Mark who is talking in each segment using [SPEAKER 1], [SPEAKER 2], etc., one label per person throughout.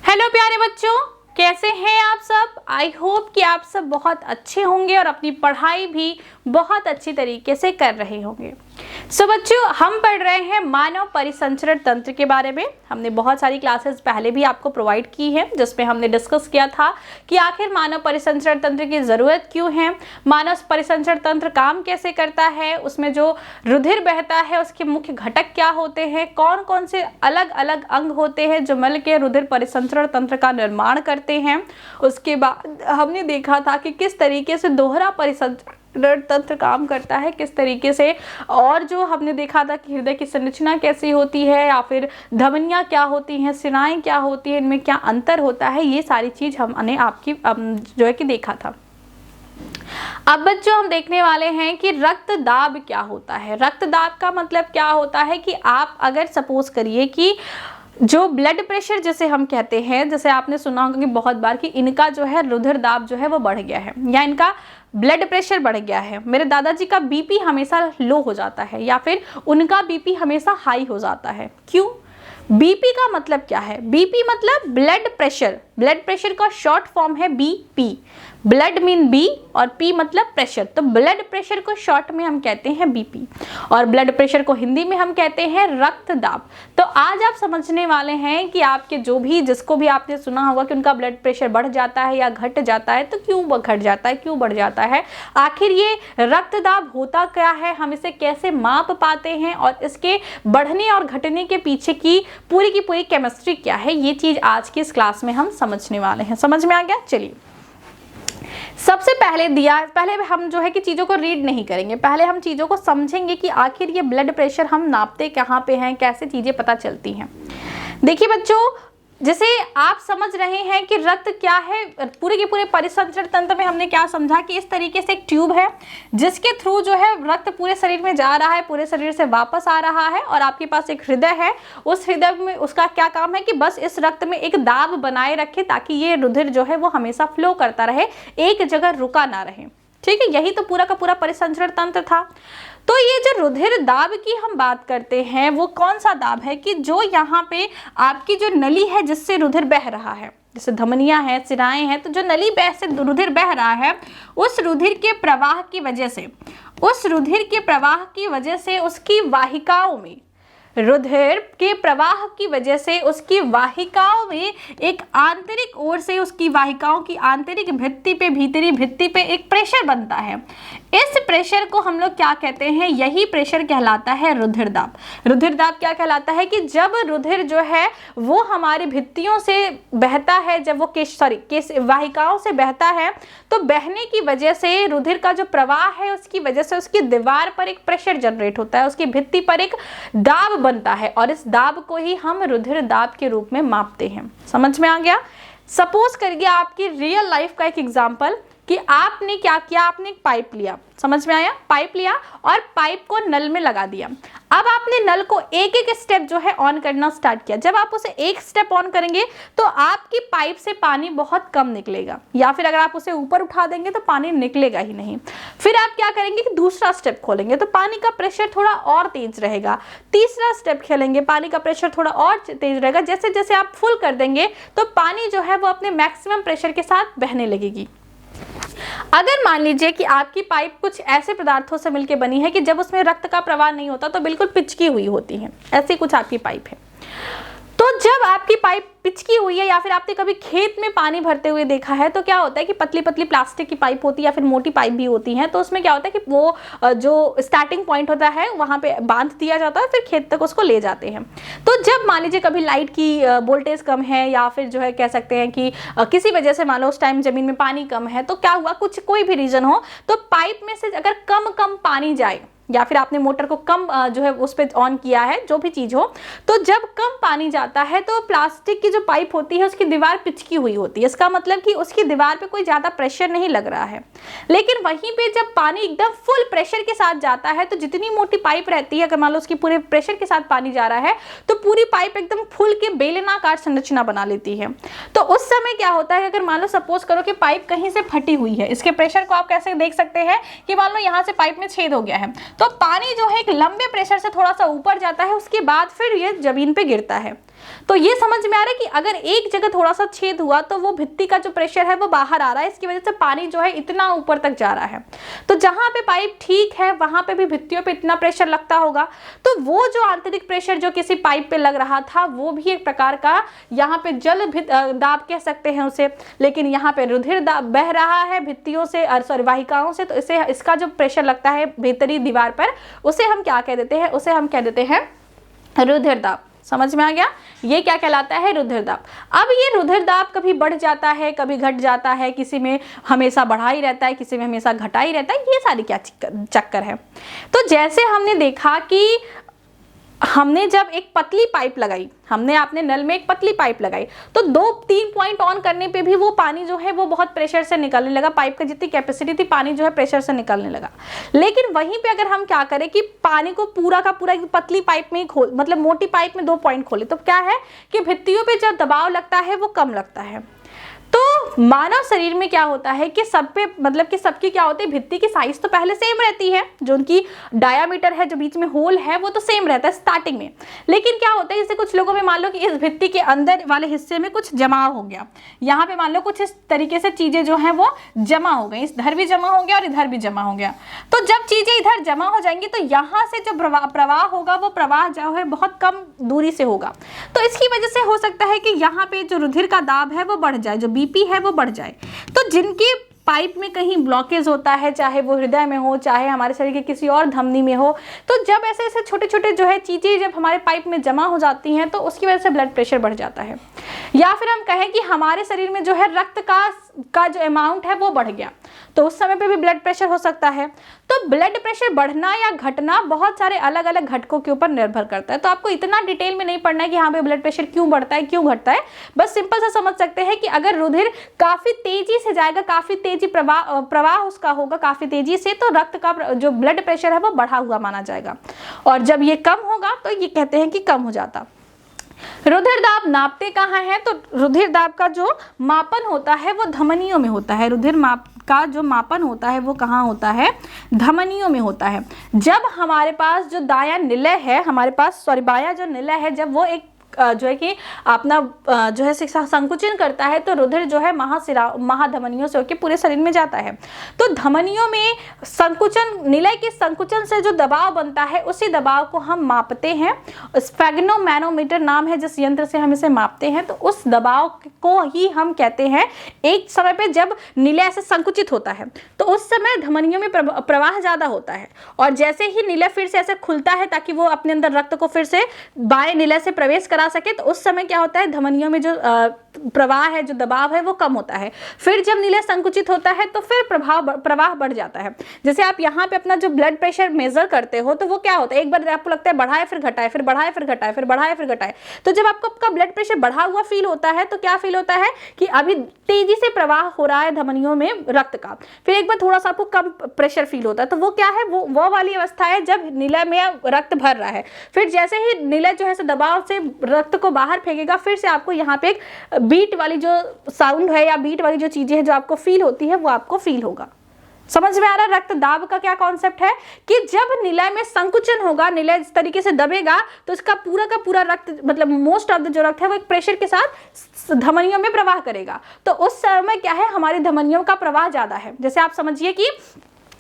[SPEAKER 1] Hello प्यारे बच्चों, कैसे हैं आप सब। आई होप कि आप सब बहुत अच्छे होंगे और अपनी पढ़ाई भी बहुत अच्छी तरीके से कर रहे होंगे। सो बच्चों, हम पढ़ रहे हैं मानव परिसंचरण तंत्र के बारे में। हमने बहुत सारी क्लासेस पहले भी आपको प्रोवाइड की है, जिसमें हमने डिस्कस किया था कि आखिर मानव परिसंचरण तंत्र की ज़रूरत क्यों है, मानव परिसंचरण तंत्र काम कैसे करता है, उसमें जो रुधिर बहता है उसके मुख्य घटक क्या होते हैं, कौन कौन से अलग अलग अंग होते हैं जो मिल के रुधिर परिसंचरण तंत्र का निर्माण करते हैं। उसके बाद हमने देखा था कि किस तरीके से दोहरा परिसंचरण तंत्र काम करता है, किस तरीके से, और जो हमने देखा था कि हृदय की संरचना कैसी होती है या फिर धमनियाँ क्या होती हैं, सिराएं क्या होती हैं, इनमें क्या अंतर होता है। ये सारी चीज़ हमने आपकी जो है कि देखा था। अब बच्चों, हम देखने वाले हैं कि रक्त दाब क्या होता है। रक्त दाब का मतलब क्या होता है कि आप अगर सपोज करिए कि जो ब्लड प्रेशर जिसे हम कहते हैं, जैसे आपने सुना होगा कि बहुत बार कि इनका जो है रुधिर दाब जो है वो बढ़ गया है या इनका ब्लड प्रेशर बढ़ गया है, मेरे दादाजी का बीपी हमेशा लो हो जाता है या फिर उनका बीपी हमेशा हाई हो जाता है। क्यों? बीपी का मतलब क्या है? बीपी मतलब ब्लड प्रेशर। ब्लड प्रेशर का शॉर्ट फॉर्म है बीपी। ब्लड मीन बी और पी मतलब प्रेशर, तो ब्लड प्रेशर को शॉर्ट में हम कहते हैं बीपी और ब्लड प्रेशर को हिंदी में हम कहते हैं रक्त दाब। तो आज आप समझने वाले हैं कि आपके जो भी जिसको भी आपने सुना होगा कि उनका ब्लड प्रेशर बढ़ जाता है या घट जाता है, तो क्यों वो घट जाता है, क्यों बढ़ जाता है, आखिर ये रक्त दाब होता क्या है, हम इसे कैसे माप पाते हैं और इसके बढ़ने और घटने के पीछे की पूरी केमिस्ट्री क्या है, ये चीज आज की इस क्लास में हम समझने वाले हैं। समझ में आ गया? चलिए, सबसे पहले हम जो है कि चीज़ों को रीड नहीं करेंगे, पहले हम चीज़ों को समझेंगे कि आखिर ये ब्लड प्रेशर हम नापते कहाँ पे हैं, कैसे चीज़ें पता चलती हैं। देखिए बच्चों, जैसे आप समझ रहे हैं कि रक्त क्या है, पूरे के पूरे परिसंचरण तंत्र में हमने क्या समझा कि इस तरीके से एक ट्यूब है जिसके थ्रू जो है रक्त पूरे शरीर में जा रहा है, पूरे शरीर से वापस आ रहा है, और आपके पास एक हृदय है। उस हृदय में उसका क्या काम है कि बस इस रक्त में एक दाब बनाए रखे ताकि ये रुधिर जो है वो हमेशा फ्लो करता रहे, एक जगह रुका ना रहे। ठीक है, यही तो पूरा का पूरा परिसंचरण तंत्र था। तो ये जो रुधिर दाब की हम बात करते हैं वो कौन सा दाब है कि जो यहाँ पे आपकी जो नली है जिससे रुधिर बह रहा है, जैसे धमनियां हैं, सिराएं हैं, तो जो नली से रुधिर बह रहा है उस रुधिर के प्रवाह की वजह से उसकी वाहिकाओं में, रुधिर के प्रवाह की वजह से उसकी वाहिकाओं में एक आंतरिक ओर से उसकी वाहिकाओं की आंतरिक भीतरी भित्ति पे एक प्रेशर बनता है। इस प्रेशर को हम लोग क्या कहते हैं? यही प्रेशर कहलाता है रुधिर दाब। रुधिर दाब क्या कहलाता है कि जब रुधिर जो है वो हमारी भित्तियों से बहता है, जब वो वाहिकाओं से बहता है, तो बहने की वजह से रुधिर का जो प्रवाह है उसकी वजह से उसकी दीवार पर एक प्रेशर जनरेट होता है, उसकी भित्ति पर एक दाब बनता है और इस दाब को ही हम रुधिर दाब के रूप में मापते हैं। समझ में आ गया? सपोज करिए आपकी रियल लाइफ का एक एग्जांपल कि आपने क्या किया, आपने एक पाइप लिया, समझ में आया? पाइप लिया और पाइप को नल में लगा दिया। अब आपने नल को एक एक स्टेप जो है ऑन करना स्टार्ट किया। जब आप उसे एक स्टेप ऑन करेंगे तो आपकी पाइप से पानी बहुत कम निकलेगा, या फिर अगर आप उसे ऊपर उठा देंगे तो पानी निकलेगा ही नहीं। फिर आप क्या करेंगे कि दूसरा स्टेप खोलेंगे तो पानी का प्रेशर थोड़ा और तेज रहेगा। तीसरा स्टेप खेलेंगे, पानी का प्रेशर थोड़ा और तेज रहेगा। जैसे जैसे आप फुल कर देंगे तो पानी जो है वो अपने मैक्सिमम प्रेशर के साथ बहने लगेगी। अगर मान लीजिए कि आपकी पाइप कुछ ऐसे पदार्थों से मिलकर बनी है कि जब उसमें रक्त का प्रवाह नहीं होता तो बिल्कुल पिचकी हुई होती है, ऐसी कुछ आपकी पाइप है। तो जब आपकी पाइप पिचकी हुई है या फिर आपने कभी खेत में पानी भरते हुए देखा है तो क्या होता है कि पतली पतली प्लास्टिक की पाइप होती है या फिर मोटी पाइप भी होती है, तो उसमें क्या होता है कि वो जो स्टार्टिंग पॉइंट होता है वहां पे बांध दिया जाता है, फिर खेत तक उसको ले जाते हैं। तो जब मान लीजिए कभी लाइट की वोल्टेज कम है या फिर जो है कह सकते हैं कि किसी वजह से मान लो उस टाइम जमीन में पानी कम है, तो क्या हुआ, कुछ कोई भी रीजन हो, तो पाइप में से अगर कम पानी जाए या फिर आपने मोटर को कम जो है उस पर ऑन किया है, जो भी चीज़ हो, तो जब कम पानी जाता है तो प्लास्टिक की जो पाइप होती है उसकी दीवार पिचकी हुई होती है। इसका मतलब कि उसकी दीवार पे कोई ज़्यादा प्रेशर नहीं लग रहा है। लेकिन वहीं पे जब पानी एकदम फुल प्रेशर के साथ जाता है तो जितनी मोटी पाइप रहती है, अगर मान लो उसकी पूरे प्रेशर के साथ पानी जा रहा है तो पूरी पाइप एकदम फुल के बेलनाकार संरचना बना लेती है। तो उस समय क्या होता है, अगर मान लो सपोज करो कि पाइप कहीं से फटी हुई है, इसके प्रेशर को आप कैसे देख सकते हैं कि मान लो यहाँ से पाइप में छेद हो गया है, तो पानी जो है एक लंबे प्रेशर से थोड़ा सा ऊपर जाता है, उसके बाद फिर ये जमीन पे गिरता है। तो ये समझ में आ रहा है कि अगर एक जगह थोड़ा सा छेद हुआ तो वो भित्ति का जो प्रेशर है वो बाहर आ रहा है, इसकी वजह से पानी जो है इतना ऊपर तक जा रहा है। तो जहां पे पाइप ठीक है वहां पे भी भित्तियों पे इतना प्रेशर लगता होगा, तो वो जो आंतरिक प्रेशर जो किसी पाइप पे लग रहा था वो भी एक प्रकार का यहाँ पे जल दाब कह सकते हैं उसे, लेकिन यहाँ पे रुधिर बह रहा है भित्तियों से, सॉरी वाहिकाओं से, तो इसे इसका जो प्रेशर लगता है भीतरी दीवार पर उसे हम क्या कह देते हैं, उसे हम कह देते हैं रुधिर दाब। समझ में आ गया, ये क्या कहलाता है, रुधिर दाब। अब ये रुधिर दाब कभी बढ़ जाता है कभी घट जाता है, किसी में हमेशा बढ़ा ही रहता है किसी में हमेशा घटा ही रहता है, ये सारी क्या चक्कर है। तो जैसे हमने देखा कि हमने जब एक पतली पाइप लगाई, हमने आपने नल में एक पतली पाइप लगाई, तो 2-3 पॉइंट ऑन करने पे भी वो पानी जो है वो बहुत प्रेशर से निकलने लगा, पाइप का जितनी कैपेसिटी थी पानी जो है प्रेशर से निकलने लगा। लेकिन वहीं पे अगर हम क्या करें कि पानी को पूरा का पूरा पतली पाइप में ही मतलब मोटी पाइप में 2 पॉइंट खोले, तो क्या है कि भित्तियों पे जब दबाव लगता है वो कम लगता है। तो मानव शरीर में क्या होता है कि सब पे मतलब कि सबकी क्या होती है, भित्ति की साइज तो पहले सेम रहती है, जो उनकी डायामीटर है, जो बीच में होल है वो तो सेम रहता है स्टार्टिंग में। लेकिन क्या होता है जैसे कुछ लोगों में मान लो कि इस भित्ति के अंदर वाले हिस्से में कुछ जमाव हो गया, यहाँ पे मान लो कुछ इस तरीके से चीजें जो है वो जमा हो गई, इधर भी जमा हो गया और इधर भी जमा हो गया। तो जब चीजें इधर जमा हो जाएंगी तो यहाँ से जो प्रवाह होगा वो प्रवाह जो है बहुत कम दूरी से होगा। तो इसकी वजह से हो सकता है कि यहाँ पे जो रुधिर का दाब है वो बढ़ जाए, जो बीपी है वो बढ़ जाए। तो जिनकी पाइप में कहीं ब्लॉकेज होता है, चाहे वो हृदय में हो चाहे हमारे शरीर के किसी और धमनी में हो, तो जब ऐसे ऐसे छोटे छोटे जो है चीजें जब हमारे पाइप में जमा हो जाती हैं तो उसकी वजह से ब्लड प्रेशर बढ़ जाता है। या फिर हम कहें कि हमारे शरीर में जो है रक्त का जो अमाउंट है वो बढ़ गया, तो उस समय पे भी ब्लड प्रेशर हो सकता है। तो ब्लड प्रेशर बढ़ना या घटना बहुत सारे अलग अलग घटकों के ऊपर निर्भर करता है। तो आपको इतना डिटेल में नहीं पढ़ना है कि हाँ पे ब्लड प्रेशर क्यों बढ़ता है क्यों घटता है, बस सिंपल सा समझ सकते हैं कि अगर रुधिर काफी तेजी से जाएगा, काफी तेजी प्रवाह उसका होगा काफी तेजी से, तो रक्त का जो ब्लड प्रेशर है वो बढ़ा हुआ माना जाएगा। और जब ये कम होगा तो ये कहते हैं कि कम हो जाता। रुधिर दाब नापते कहाँ हैं, तो रुधिर दाब का जो मापन होता है वो धमनियों में होता है। रुधिर माप का जो मापन होता है वो कहाँ होता है, धमनियों में होता है। जब हमारे पास जो दायां निलय है, हमारे पास बायां जो निलय है, जब वो एक जो है कि अपना जो है संकुचन करता है तो रुधिर जो है महाधमनियों से होकर पूरे शरीर में जाता है। तो धमनियों में संकुचन, निलय के संकुचन से जो दबाव बनता है उसी दबाव को हम मापते हैं। स्फेग्नोमैनोमीटर नाम है जिस यंत्र से हम इसे मापते हैं। तो उस दबाव को ही हम कहते हैं, एक समय पे जब निलय ऐसे संकुचित होता है तो उस समय धमनियों में प्रवाह ज्यादा होता है, और जैसे ही निलय फिर से ऐसे खुलता है ताकि वो अपने अंदर रक्त को फिर से बाएं निलय से प्रवेश करा सके, तो उस समय क्या होता है, धमनियों में जो प्रवाह है, जो दबाव है वो कम होता है। फिर जब निलय संकुचित होता है तो फिर प्रवाह बढ़ जाता है। जैसे आप यहाँ पे अपना जो ब्लड प्रेशर मेजर करते हो तो वो क्या होता है, एक बार आपको लगता है बढ़ाए फिर घटाए, फिर बढ़ाए फिर घटाए, फिर बढ़ाए फिर घटाए। तो जब आपको आपका ब्लड प्रेशर बढ़ा हुआ फील होता है तो क्या फील होता है कि अभी तेजी से प्रवाह हो रहा है धमनियों में रक्त का। फिर एक बार थोड़ा सा आपको कम प्रेशर फील होता है, तो वो क्या है, वो वाली अवस्था है जब निलय में रक्त भर रहा है। फिर जैसे ही निलय जो है दबाव से रक्त को बाहर फेंकेगा, फिर से आपको यहाँ पे एक बीट वाली जो साउंड है या बीट वाली जो चीजें हैं जो आपको फील होती है वो आपको फील होगा। समझ में आ रहा है रक्त दाब का क्या कॉन्सेप्ट है, कि जब निलय में संकुचन होगा, निलय इस तरीके से दबेगा तो इसका पूरा का पूरा रक्त, मतलब मोस्ट ऑफ द जो रक्त है वो एक प्रेशर के साथ धमनियों में प्रवाह करेगा। तो उस समय क्या है, हमारी धमनियों का प्रवाह ज्यादा है। जैसे आप समझिए कि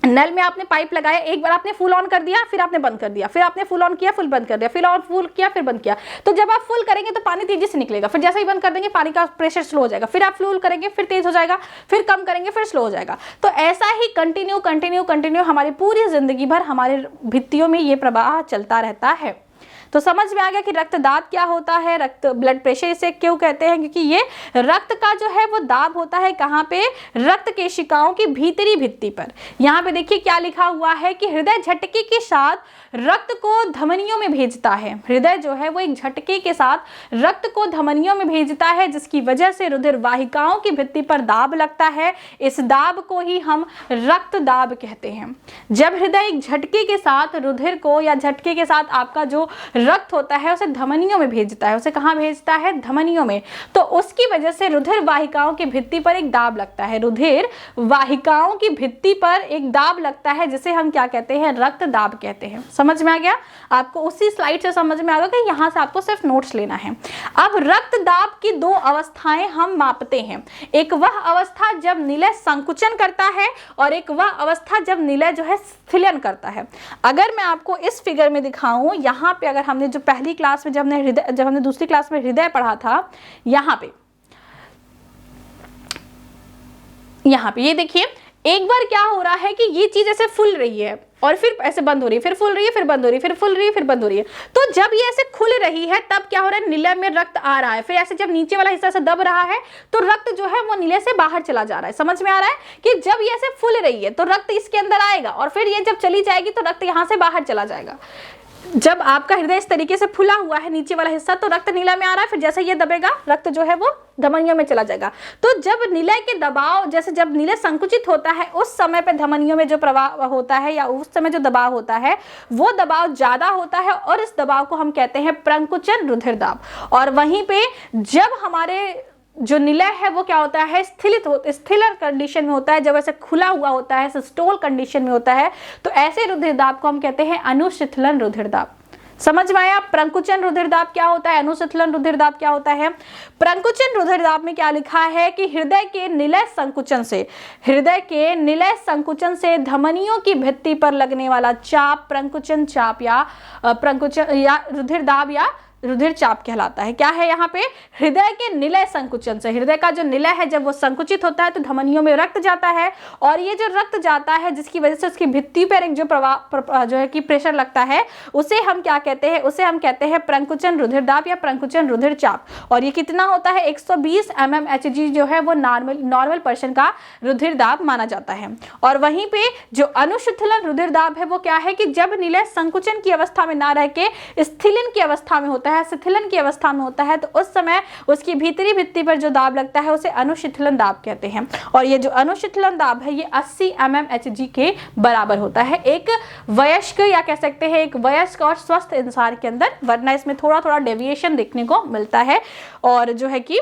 [SPEAKER 1] नल में आपने पाइप लगाया, एक बार आपने फुल ऑन कर दिया, फिर आपने बंद कर दिया, फिर आपने फुल ऑन किया, फुल बंद कर दिया, फिर और फुल किया, फिर बंद किया। तो जब आप फुल करेंगे तो पानी तेजी से निकलेगा, फिर जैसे ही बंद कर देंगे पानी का प्रेशर स्लो हो जाएगा, फिर आप फुल करेंगे फिर तेज हो जाएगा, फिर कम करेंगे फिर स्लो हो जाएगा। तो ऐसा ही कंटिन्यू हमारी पूरी जिंदगी भर हमारे भित्तियों में ये प्रवाह चलता रहता है। तो समझ में आ गया कि रक्तदाब क्या होता है, रक्त ब्लड प्रेशर इसे क्यों कहते हैं, क्योंकि ये रक्त का जो है वो दाब होता है कहाँ पे, रक्त केशिकाओं की भीतरी भित्ति पर। यहाँ पे देखिए क्या लिखा हुआ है कि हृदय झटके के साथ रक्त को धमनियों में भेजता है। हृदय जो है वो एक झटके के साथ रक्त को धमनियों में भेजता है, जिसकी वजह से रुधिर वाहिकाओं की भित्ति पर दाब लगता है। इस दाब को ही हम रक्त दाब कहते हैं। जब हृदय एक झटके के साथ रुधिर को, या झटके के साथ आपका जो रक्त होता है उसे धमनियों में भेजता है। उसे कहाँ भेजता है? धमनियों में। तो उसकी वजह से रुधिर वाहिकाओं की भित्ति पर एक दाब लगता है। रुधिर वाहिकाओं की भित्ति पर एक दाब लगता है जिसे हम क्या कहते हैं? रक्त दाब कहते हैं। समझ में आ गया? आपको उसी स्लाइड से समझ में आ गया कि यहाँ से आपको सिर्फ नोट्स लेना है। अब रक्त दाब की दो अवस्थाएं हम मापते हैं। एक वह अवस्था जब निलय संकुचन करता है और एक वह अवस्था जब निलय जो है स्थिलन करता है। अगर मैं आपको इस फिगर में दिखाऊं, यहाँ पे अगर हमने जो पहली क्लास में जब हमने दूसरी क्लास में हृदय पढ़ा था, यहाँ पे ये देखिए, एक बार क्या हो रहा है कि ये चीज ऐसे फूल रही है और फिर ऐसे बंद हो रही है, फिर फूल रही है, फिर बंद हो रही है, फिर फूल रही है, फिर बंद हो रही है। तो जब ये ऐसे खुल रही है तब क्या हो रहा है? निलय में रक्त आ रहा है। फिर ऐसे जब नीचे वाला हिस्सा से दब रहा है तो रक्त जो है वो निलय से बाहर चला जा रहा है। समझ में आ रहा है कि जब ये ऐसे फूल रही है तो रक्त इसके अंदर आएगा और फिर ये जब चली जाएगी तो रक्त यहाँ से बाहर चला जाएगा। जब आपका हृदय इस तरीके से फुला हुआ है नीचे वाला हिस्सा, तो रक्त निलय में आ रहा है, फिर जैसे ये दबेगा रक्त जो है वो धमनियों में चला जाएगा। तो जब निलय के दबाव, जैसे जब निलय संकुचित होता है उस समय पे धमनियों में जो प्रवाह होता है या उस समय जो दबाव होता है वो दबाव ज्यादा होता है और इस दबाव को हम कहते हैं प्रंकुचन रुधिर दाब। और वहीं पे जब हमारे जो निलय है वो क्या होता है? स्थिर कंडीशन में होता है। जब ऐसे खुला हुआ होता है, सिस्टोल कंडीशन में होता है, तो ऐसे रुधिर दाब को हम कहते हैं अनुशिथिलन रुधिर दाब। समझ में आया? प्रंकुचन रुधिर दाब क्या होता है, अनुशिथिलन रुधिर दाब क्या होता है? प्रंकुचन रुधिर दाब में क्या लिखा है कि हृदय के निलय संकुचन से धमनियों की भित्ति पर लगने वाला चाप प्रंकुचन चाप या रुधिर दाब या रुधिर चाप कहलाता है। क्या है यहाँ पे? हृदय के निलय संकुचन से, हृदय का जो निलय है जब वो संकुचित होता है तो धमनियों में रक्त जाता है और ये जो रक्त जाता है जिसकी वजह से उसकी भित्ति पर एक जो प्रवाह जो है कि प्रेशर लगता है उसे हम क्या कहते हैं? उसे हम कहते हैं प्रंकुचन रुधिर दाब या प्रंकुचन रुधिर चाप। और ये कितना होता है? 120 mmHg जो है वो नॉर्मल पर्सन का रुधिर दाब माना जाता है। और वहीं पे जो अनुशिथिलन रुधिर दाब है वो क्या है कि जब निलय संकुचन की अवस्था में ना रह के स्थिलन की अवस्था में होता है, शिथिलन की अवस्था में होता है, तो उस समय उसकी भीतरी भित्ति पर जो दाब लगता है उसे अनुशिथिलन दाब कहते हैं। और ये जो अनुशिथिलन दाब है ये 80 mmHg के बराबर होता है एक वयस्क, या कह सकते हैं एक वयस्क और स्वस्थ इंसान के अंदर, वरना इसमें थोड़ा थोड़ा डेविएशन देखने को मिलता है। और जो है कि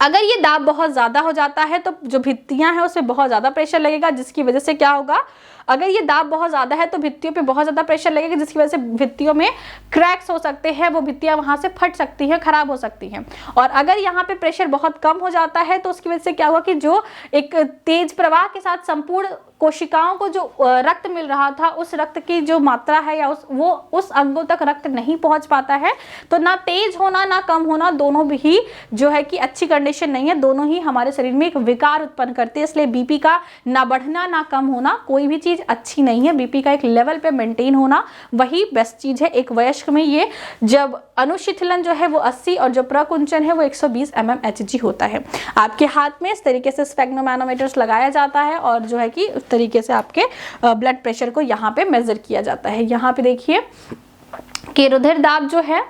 [SPEAKER 1] अगर ये दाब बहुत ज्यादा हो जाता है तो जो भित्तियां हैं उसमें बहुत ज्यादा प्रेशर लगेगा, जिसकी वजह से क्या होगा? अगर ये दाब बहुत ज्यादा है तो भित्तियों पे बहुत ज्यादा प्रेशर लगेगा, जिसकी वजह से भित्तियों में क्रैक्स हो सकते हैं, वो भित्तियां वहां से फट सकती हैं, खराब हो सकती हैं। और अगर यहाँ पे प्रेशर बहुत कम हो जाता है तो उसकी वजह से क्या हुआ कि जो एक तेज प्रवाह के साथ संपूर्ण कोशिकाओं को जो रक्त मिल रहा था उस रक्त की जो मात्रा है या उस अंगों तक रक्त नहीं पहुंच पाता है। तो ना तेज होना ना कम होना, दोनों भी जो है कि अच्छी कंडीशन नहीं है, दोनों ही हमारे शरीर में एक विकार उत्पन्न करते हैं। इसलिए बीपी का ना बढ़ना ना कम होना कोई भी चीज अच्छी नहीं है। बीपी का एक लेवल पे मेंटेन होना वही बेस्ट चीज है। एक वयस्क में ये जब अनुशिथिलन जो है वो 80 और जो प्रकुंचन है वो 120 mmHg होता है। आपके हाथ में इस तरीके से स्फेग्नोमैनोमीटर्स लगाया जाता है और जो है कि उस तरीके से आपके ब्लड प्रेशर को यहाँ पे मेजर किया जाता है। यहाँ पे देखिए कि रुधिर दाब जो है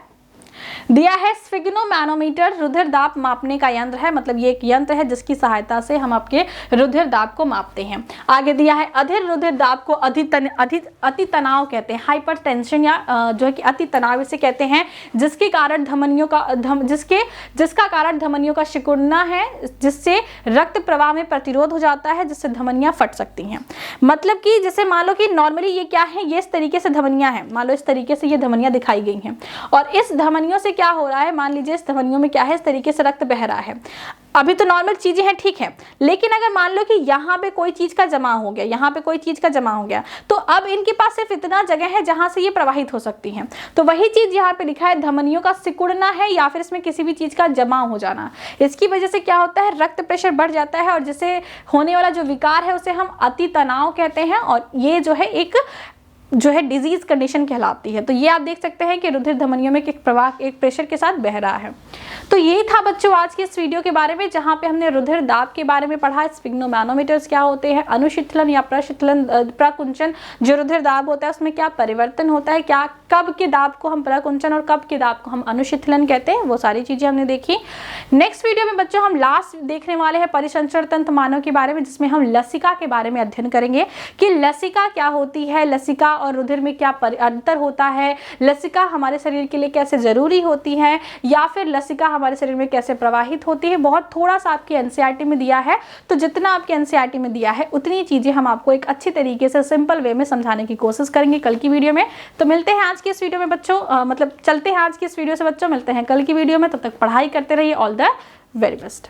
[SPEAKER 1] दिया है, स्फिग्नोमैनोमीटर रुधिर दाब मापने का यंत्र है, मतलब ये एक यंत्र है जिसकी सहायता से हम आपके रुधिर दाब को मापते हैं। आगे दिया है अधीर रुधिर दाब को अति तनाव कहते हैं, हाइपरटेंशन या जो है कि अति तनाव इसे कहते हैं, जिसके कारण धमनियों का जिसका कारण धमनियों का सिकुड़ना है, जिससे रक्त प्रवाह में प्रतिरोध हो जाता है, जिससे धमनियां फट सकती हैं। मतलब कि जैसे मान लो कि नॉर्मली ये क्या है, ये इस तरीके से धमनियां हैं, मान लो इस तरीके से ये धमनियां दिखाई गई हैं और इस धमनियों से क्या हो रहा है, मान लीजिए इस धमनियों में क्या है, इस तरीके से रक्त बह रहा है। अभी तो नॉर्मल चीजें हैं, ठीक है, लेकिन अगर मान लो कि यहाँ पे कोई चीज का जमा हो गया, यहाँ पे कोई चीज का जमा हो गया, तो अब इनके पास सिर्फ इतना जगह है जहां से ये प्रवाहित हो सकती हैं। तो वही चीज यहाँ पे लिखा है, धमनियों का सिकुड़ना है या फिर इसमें किसी भी चीज का जमा हो जाना। इसकी वजह से क्या होता है, रक्त प्रेशर बढ़ जाता है और जिससे होने वाला जो विकार है उसे हम अति तनाव कहते हैं और ये जो है एक जो है डिजीज कंडीशन कहलाती है। तो ये आप देख सकते हैं कि रुधिर धमनियों में एक प्रवाह एक प्रेशर के साथ बह रहा है। तो ये था बच्चों आज के इस वीडियो के बारे में, जहाँ पे हमने रुधिर दाब के बारे में पढ़ा, स्फिग्नोमैनोमीटर्स क्या होते हैं, अनुशीतलन या प्रकुंचन जो रुधिर दाब होता है उसमें क्या परिवर्तन होता है, क्या कब के दाब को हम प्रकुंचन और कब के दाब को हम अनुशीतलन कहते हैं, वो सारी चीजें हमने देखी। नेक्स्ट वीडियो में बच्चों हम लास्ट देखने वाले हैं परिसंचरण तंत्र मानव के बारे में, जिसमें हम लसिका के बारे में अध्ययन करेंगे कि लसिका क्या होती है, लसिका और रुधिर में क्या अंतर होता है, लसिका हमारे शरीर के लिए कैसे ज़रूरी होती है, या फिर लसिका हमारे शरीर में कैसे प्रवाहित होती है, बहुत थोड़ा सा आपके एनसीईआरटी में दिया है। तो जितना आपके एनसीईआरटी में दिया है उतनी चीज़ें हम आपको एक अच्छी तरीके से सिंपल वे में समझाने की कोशिश करेंगे कल की वीडियो में। तो मिलते हैं आज की इस वीडियो में बच्चों, मतलब चलते हैं आज की इस वीडियो से बच्चों, मिलते हैं कल की वीडियो में। तब तक पढ़ाई करते रहिए। All the very best.